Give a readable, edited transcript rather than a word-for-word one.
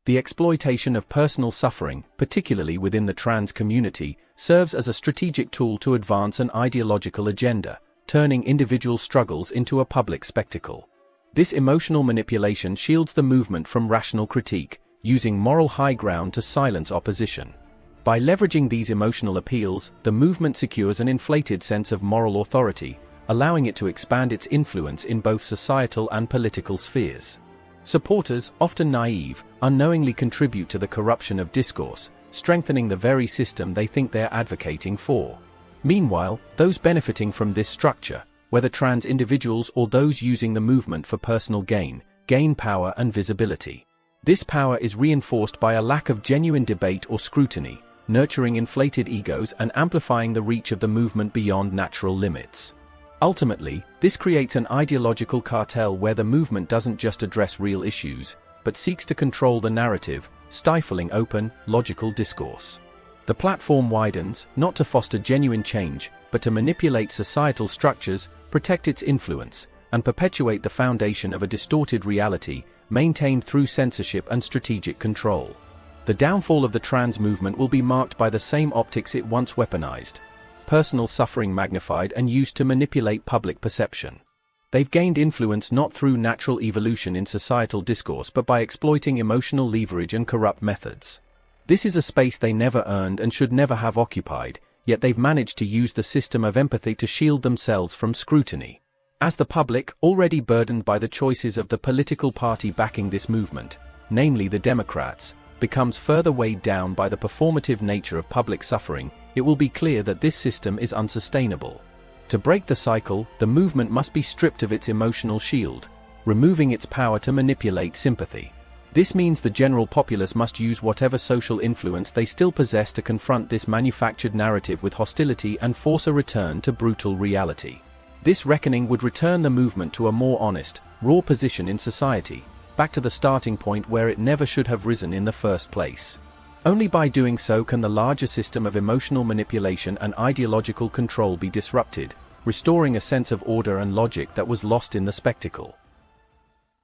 The exploitation of personal suffering, particularly within the trans community, serves as a strategic tool to advance an ideological agenda, turning individual struggles into a public spectacle. This emotional manipulation shields the movement from rational critique, using moral high ground to silence opposition. By leveraging these emotional appeals, the movement secures an inflated sense of moral authority, allowing it to expand its influence in both societal and political spheres. Supporters, often naive, unknowingly contribute to the corruption of discourse, strengthening the very system they think they're advocating for. Meanwhile, those benefiting from this structure, whether trans individuals or those using the movement for personal gain, gain power and visibility. This power is reinforced by a lack of genuine debate or scrutiny, nurturing inflated egos and amplifying the reach of the movement beyond natural limits. Ultimately, this creates an ideological cartel where the movement doesn't just address real issues, but seeks to control the narrative, stifling open, logical discourse. The platform widens, not to foster genuine change, but to manipulate societal structures, protect its influence, and perpetuate the foundation of a distorted reality, maintained through censorship and strategic control. The downfall of the trans movement will be marked by the same optics it once weaponized: personal suffering magnified and used to manipulate public perception. They've gained influence not through natural evolution in societal discourse but by exploiting emotional leverage and corrupt methods. This is a space they never earned and should never have occupied, yet they've managed to use the system of empathy to shield themselves from scrutiny. As the public, already burdened by the choices of the political party backing this movement, namely the Democrats, becomes further weighed down by the performative nature of public suffering, it will be clear that this system is unsustainable. To break the cycle, the movement must be stripped of its emotional shield, removing its power to manipulate sympathy. This means the general populace must use whatever social influence they still possess to confront this manufactured narrative with hostility and force a return to brutal reality. This reckoning would return the movement to a more honest, raw position in society, back to the starting point where it never should have risen in the first place. Only by doing so can the larger system of emotional manipulation and ideological control be disrupted, restoring a sense of order and logic that was lost in the spectacle.